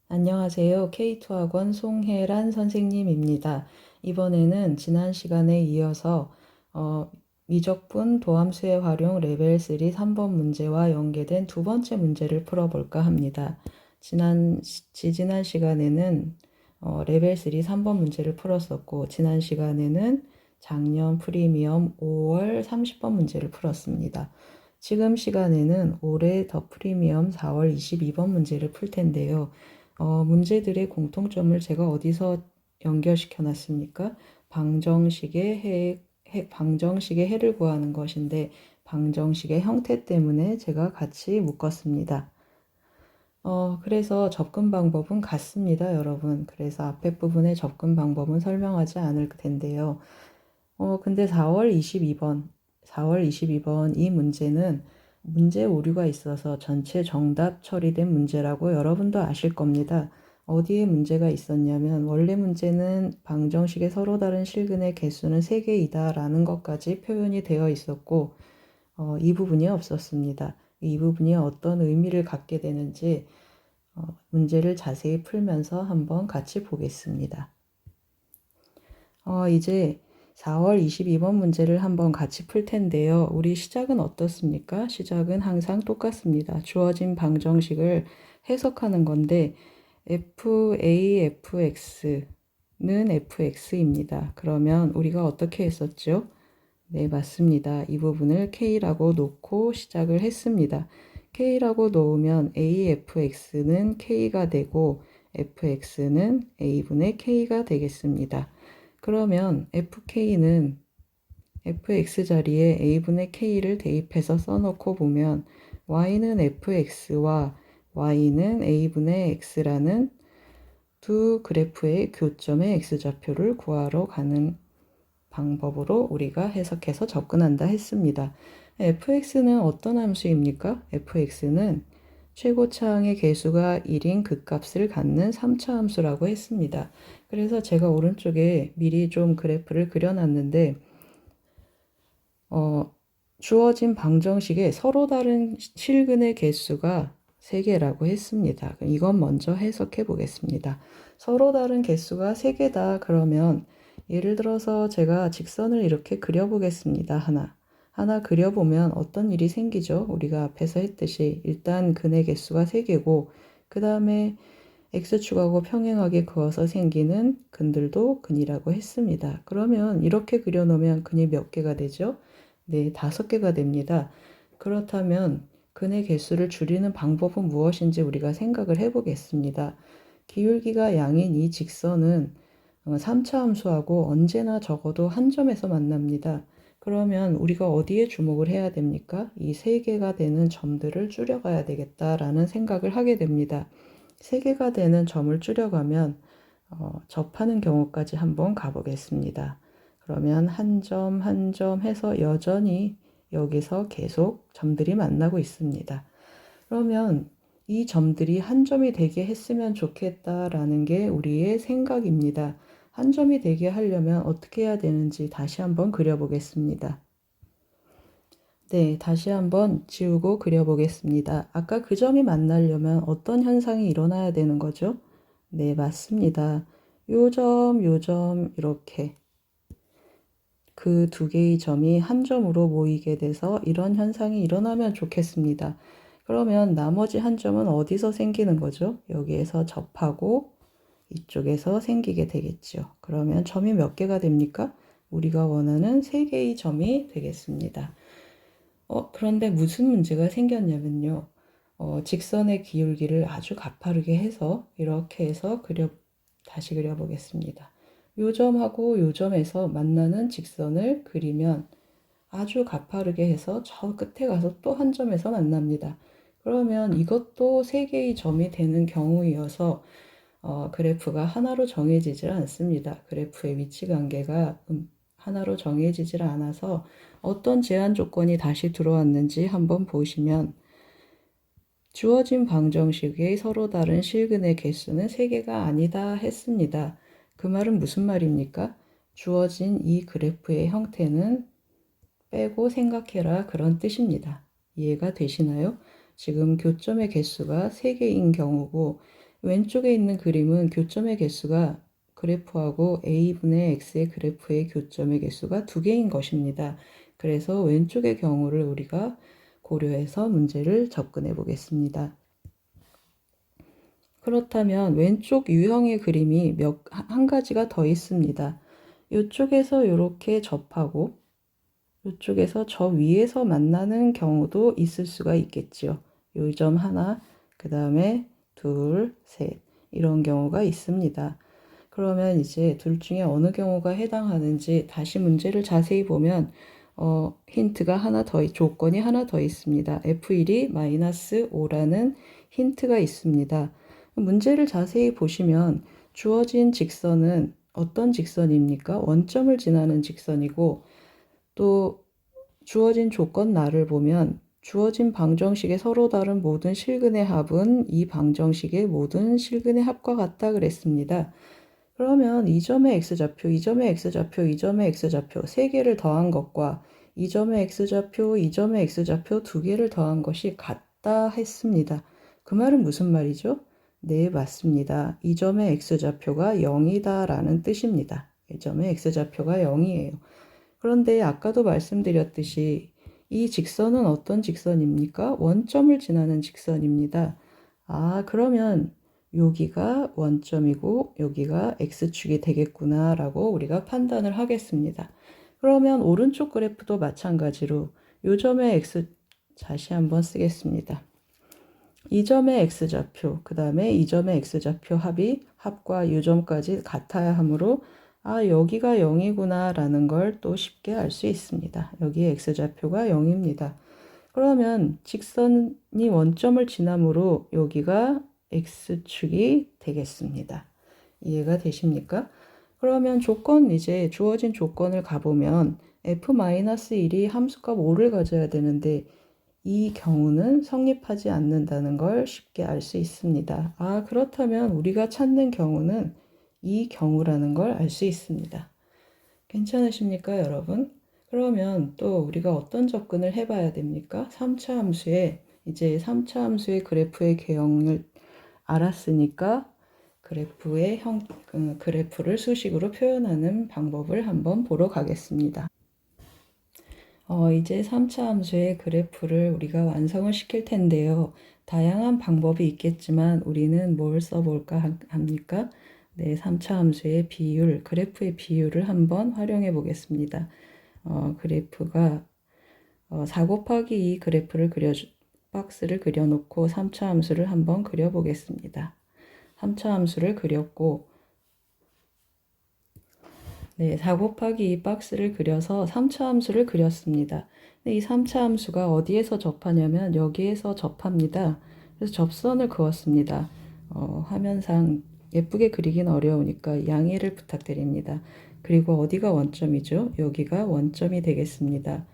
안녕하세요. K2 학원 송혜란 선생님입니다. 이번에는 지난 시간에 이어서 미적분 도함수의 활용 레벨 3 3번 문제와 연계된 두 번째 문제를 풀어볼까 합니다. 지지난 시간에는 레벨 3 3번 문제를 풀었었고, 지난 시간에는 작년 프리미엄 5월 30번 문제를 풀었습니다. 지금 시간에는 올해 더 프리미엄 4월 22번 문제를 풀 텐데요. 문제들의 공통점을 제가 어디서 연결시켜 놨습니까? 방정식의 해를 구하는 것인데, 방정식의 형태 때문에 제가 같이 묶었습니다. 그래서 접근 방법은 같습니다, 여러분. 그래서 앞에 부분의 접근 방법은 설명하지 않을 텐데요. 근데 4월 22번 이 문제는 문제 오류가 있어서 전체 정답 처리된 문제라고 여러분도 아실 겁니다. 어디에 문제가 있었냐면, 원래 문제는 방정식의 서로 다른 실근의 개수는 3개이다 라는 것까지 표현이 되어 있었고, 이 부분이 없었습니다. 이 부분이 어떤 의미를 갖게 되는지 문제를 자세히 풀면서 한번 같이 보겠습니다. 이제 4월 22번 문제를 한번 같이 풀 텐데요. 우리 시작은 어떻습니까? 시작은 항상 똑같습니다. 주어진 방정식을 해석하는 건데, fx는 fx입니다. 그러면 우리가 어떻게 했었죠? 네, 맞습니다. 이 부분을 k라고 놓고 시작을 했습니다. k라고 놓으면 afx는 k가 되고 fx는 a분의 k가 되겠습니다. 그러면 fk는 fx 자리에 a분의 k를 대입해서 써놓고 보면 y는 fx와 y는 a분의 x라는 두 그래프의 교점의 x좌표를 구하러 가는 방법으로 우리가 해석해서 접근한다 했습니다. fx는 어떤 함수입니까? fx는 최고차항의 개수가 1인 극값을 갖는 3차 함수라고 했습니다. 그래서 제가 오른쪽에 미리 좀 그래프를 그려놨는데, 주어진 방정식에 서로 다른 실근의 개수가 3개라고 했습니다. 이건 먼저 해석해 보겠습니다. 서로 다른 개수가 3개다 그러면, 예를 들어서 제가 직선을 이렇게 그려보겠습니다. 하나 그려보면 어떤 일이 생기죠? 우리가 앞에서 했듯이 일단 근의 개수가 3개고, 그 다음에 x축하고 평행하게 그어서 생기는 근들도 근이라고 했습니다. 그러면 이렇게 그려놓으면 근이 몇 개가 되죠? 네, 5개가 됩니다. 그렇다면 근의 개수를 줄이는 방법은 무엇인지 우리가 생각을 해보겠습니다. 기울기가 양인 이 직선은 3차 함수하고 언제나 적어도 한 점에서 만납니다. 그러면 우리가 어디에 주목을 해야 됩니까? 이 3개가 되는 점들을 줄여가야 되겠다라는 생각을 하게 됩니다. 3개가 되는 점을 줄여가면 접하는 경우까지 한번 가보겠습니다. 그러면 한 점 한 점 해서 여전히 여기서 계속 점들이 만나고 있습니다. 그러면 이 점들이 한 점이 되게 했으면 좋겠다라는 게 우리의 생각입니다. 한 점이 되게 하려면 어떻게 해야 되는지 다시 한번 그려보겠습니다. 네, 다시 한번 지우고 그려보겠습니다. 아까 그 점이 만나려면 어떤 현상이 일어나야 되는 거죠? 네, 맞습니다. 요 점, 이렇게 그 2개의 점이 한 점으로 모이게 돼서 이런 현상이 일어나면 좋겠습니다. 그러면 나머지 한 점은 어디서 생기는 거죠? 여기에서 접하고 이쪽에서 생기게 되겠죠. 그러면 점이 몇 개가 됩니까? 우리가 원하는 3개의 점이 되겠습니다. 그런데 무슨 문제가 생겼냐면요. 직선의 기울기를 아주 가파르게 해서 이렇게 해서 다시 그려보겠습니다. 요 점하고 요 점에서 만나는 직선을 그리면 아주 가파르게 해서 저 끝에 가서 또 한 점에서 만납니다. 그러면 이것도 3개의 점이 되는 경우이어서 그래프가 하나로 정해지질 않습니다. 그래프의 위치 관계가 하나로 정해지질 않아서 어떤 제한 조건이 다시 들어왔는지 한번 보시면, 주어진 방정식의 서로 다른 실근의 개수는 3개가 아니다 했습니다. 그 말은 무슨 말입니까? 주어진 이 그래프의 형태는 빼고 생각해라 그런 뜻입니다. 이해가 되시나요? 지금 교점의 개수가 3개인 경우고 왼쪽에 있는 그림은 교점의 개수가 그래프하고 a분의 x의 그래프의 교점의 개수가 2개인 것입니다. 그래서 왼쪽의 경우를 우리가 고려해서 문제를 접근해 보겠습니다. 그렇다면 왼쪽 유형의 그림이 한 가지가 더 있습니다. 이쪽에서 이렇게 접하고 이쪽에서 저 위에서 만나는 경우도 있을 수가 있겠죠. 요 점 하나, 그 다음에 둘, 셋 이런 경우가 있습니다. 그러면 이제 둘 중에 어느 경우가 해당하는지 다시 문제를 자세히 보면 힌트가 하나 더, 조건이 하나 더 있습니다. F1이 마이너스 5라는 힌트가 있습니다. 문제를 자세히 보시면 주어진 직선은 어떤 직선입니까? 원점을 지나는 직선이고 또 주어진 조건 나를 보면 주어진 방정식의 서로 다른 모든 실근의 합은 이 방정식의 모든 실근의 합과 같다 그랬습니다. 그러면 이 점의 x좌표, 이 점의 x좌표, 이 점의 x좌표 3개를 더한 것과 이 점의 x좌표, 이 점의 x좌표 2개를 더한 것이 같다 했습니다. 그 말은 무슨 말이죠? 네, 맞습니다. 이 점의 x좌표가 0이다 라는 뜻입니다. 이 점의 x좌표가 0이에요. 그런데 아까도 말씀드렸듯이 이 직선은 어떤 직선입니까? 원점을 지나는 직선입니다. 그러면 여기가 원점이고 여기가 x축이 되겠구나 라고 우리가 판단을 하겠습니다. 그러면 오른쪽 그래프도 마찬가지로 이 점의 x, 다시 한번 쓰겠습니다. 이 점의 x좌표, 그 다음에 이 점의 x좌표 합과 이 점까지 같아야 하므로 여기가 0이구나 라는 걸 또 쉽게 알 수 있습니다. 여기 x좌표가 0입니다. 그러면 직선이 원점을 지나므로 여기가 x축이 되겠습니다. 이해가 되십니까? 그러면 이제 주어진 조건을 가보면 f-1이 함수값 5를 가져야 되는데 이 경우는 성립하지 않는다는 걸 쉽게 알 수 있습니다. 그렇다면 우리가 찾는 경우는 이 경우라는 걸 알 수 있습니다. 괜찮으십니까, 여러분? 그러면 또 우리가 어떤 접근을 해봐야 됩니까? 3차 함수에 이제 3차 함수의 그래프의 개형을 알았으니까 그래프를 수식으로 표현하는 방법을 한번 보러 가겠습니다. 이제 3차 함수의 그래프를 우리가 완성을 시킬 텐데요. 다양한 방법이 있겠지만 우리는 뭘 써볼까 합니까? 네, 3차 함수의 비율, 그래프의 비율을 한번 활용해 보겠습니다. 그래프가 4 곱하기 2 그래프를 박스를 그려놓고 3차 함수를 한번 그려보겠습니다. 3차 함수를 그렸고 네, 4 곱하기 2 박스를 그려서 3차 함수를 그렸습니다. 이 3차 함수가 어디에서 접하냐면 여기에서 접합니다. 그래서 접선을 그었습니다. 화면상 예쁘게 그리긴 어려우니까 양해를 부탁드립니다. 그리고 어디가 원점이죠? 여기가 원점이 되겠습니다.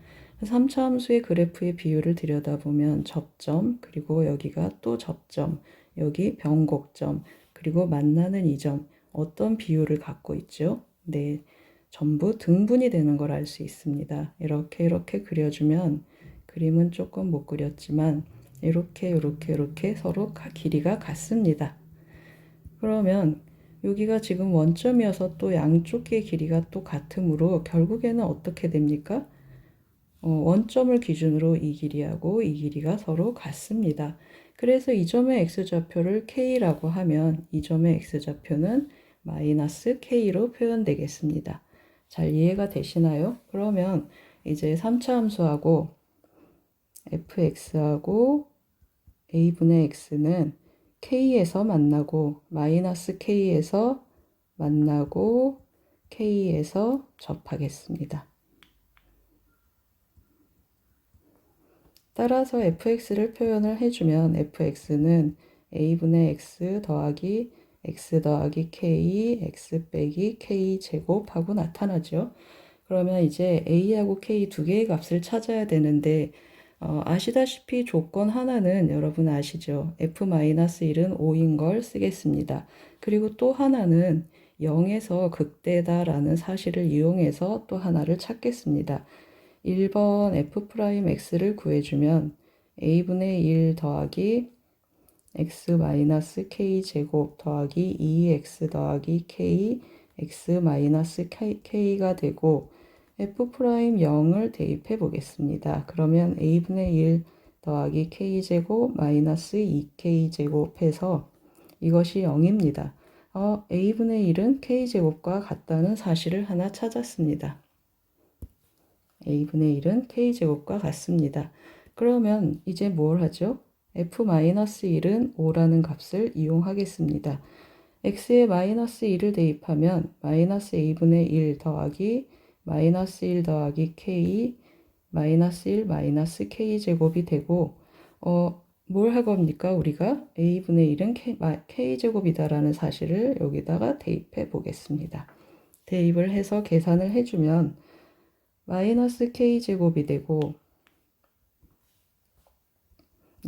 3차 함수의 그래프의 비율을 들여다보면 접점, 그리고 여기가 또 접점, 여기 변곡점, 그리고 만나는 이 점, 어떤 비율을 갖고 있죠? 네, 전부 등분이 되는 걸 알 수 있습니다. 이렇게 그려주면 그림은 조금 못 그렸지만 이렇게 서로 길이가 같습니다. 그러면 여기가 지금 원점이어서 또 양쪽의 길이가 또 같으므로 결국에는 어떻게 됩니까? 원점을 기준으로 이 길이하고 이 길이가 서로 같습니다. 그래서 이 점의 x좌표를 k라고 하면 이 점의 x좌표는 마이너스 k로 표현되겠습니다. 잘 이해가 되시나요? 그러면 이제 3차 함수하고 fx하고 a분의 x는 k에서 만나고 마이너스 k에서 만나고 k에서 접하겠습니다. 따라서 fx를 표현을 해주면 fx는 a분의 x 더하기 x 더하기 k, x 빼기 k 제곱하고 나타나죠. 그러면 이제 a하고 k 두 개의 값을 찾아야 되는데 아시다시피 조건 하나는 여러분 아시죠? f-1은 5인 걸 쓰겠습니다. 그리고 또 하나는 0에서 극대다라는 사실을 이용해서 또 하나를 찾겠습니다. 1번 f'x를 구해주면 a분의 1 더하기 x-k제곱 더하기 2x 더하기 k x-k가 되고 f'0을 대입해 보겠습니다. 그러면 a분의 1 더하기 k제곱 마이너스 2k제곱 해서 이것이 0입니다. a분의 1은 k제곱과 같다는 사실을 하나 찾았습니다. a분의 1은 k제곱과 같습니다. 그러면 이제 뭘 하죠? f-1은 5라는 값을 이용하겠습니다. x에 마이너스 1을 대입하면 마이너스 a분의 1 더하기 마이너스 1 더하기 k 마이너스 1 마이너스 k제곱이 되고 뭘 할 겁니까? 우리가 a분의 1은 k제곱이다라는 사실을 여기다가 대입해 보겠습니다. 대입을 해서 계산을 해주면 마이너스 k제곱이 되고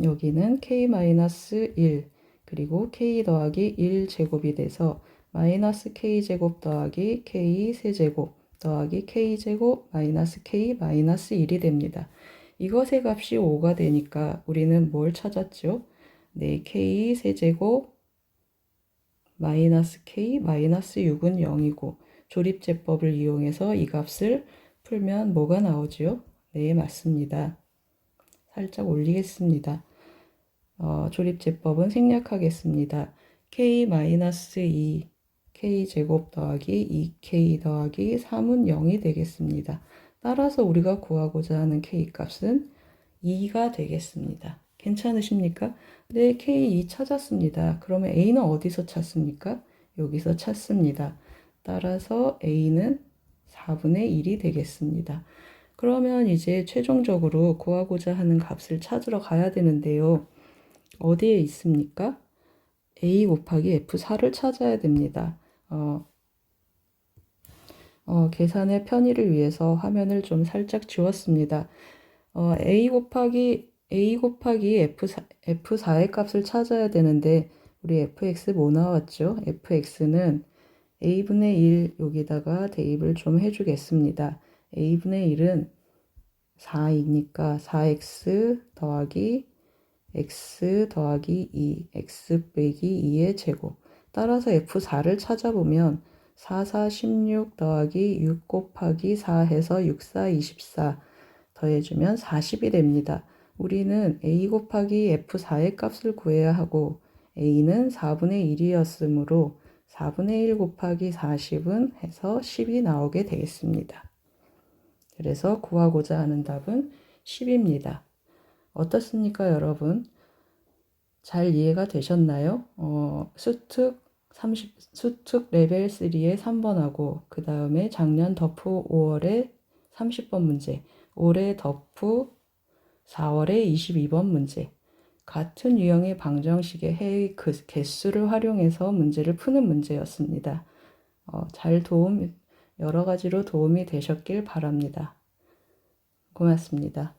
여기는 k-1 그리고 k 더하기 1제곱이 돼서 마이너스 k제곱 더하기 k 세제곱 더하기 k제곱 마이너스 k 마이너스 1이 됩니다. 이것의 값이 5가 되니까 우리는 뭘 찾았죠? 네, k 세제곱 마이너스 k 마이너스 6은 0이고 조립제법을 이용해서 이 값을 풀면 뭐가 나오죠? 네, 맞습니다. 살짝 올리겠습니다. 조립제법은 생략하겠습니다. k-2 k제곱 더하기 2k 더하기 3은 0이 되겠습니다. 따라서 우리가 구하고자 하는 k값은 2가 되겠습니다. 괜찮으십니까? 네, k2 찾았습니다. 그러면 a는 어디서 찾습니까? 여기서 찾습니다. 따라서 a는 4분의 1이 되겠습니다. 그러면 이제 최종적으로 구하고자 하는 값을 찾으러 가야 되는데요. 어디에 있습니까? a 곱하기 f4를 찾아야 됩니다. 계산의 편의를 위해서 화면을 좀 살짝 지웠습니다. a 곱하기 f4의 값을 찾아야 되는데 우리 fx 뭐 나왔죠? fx는 a분의 1 여기다가 대입을 좀 해주겠습니다. a분의 1은 4이니까 4x 더하기 x 더하기 2, x 빼기 2의 제곱. 따라서 f4를 찾아보면 4, 4, 16 더하기 6 곱하기 4 해서 6, 4, 24 더해주면 40이 됩니다. 우리는 a 곱하기 f4의 값을 구해야 하고 a는 4분의 1이었으므로 4분의 1 곱하기 40은 해서 10이 나오게 되겠습니다. 그래서 구하고자 하는 답은 10입니다. 어떻습니까, 여러분? 잘 이해가 되셨나요? 수특 레벨 3의 3번하고 그 다음에 작년 덕후 5월의 30번 문제, 올해 덕후 4월의 22번 문제, 같은 유형의 방정식의 해의 개수를 활용해서 문제를 푸는 문제였습니다. 여러 가지로 도움이 되셨길 바랍니다. 고맙습니다.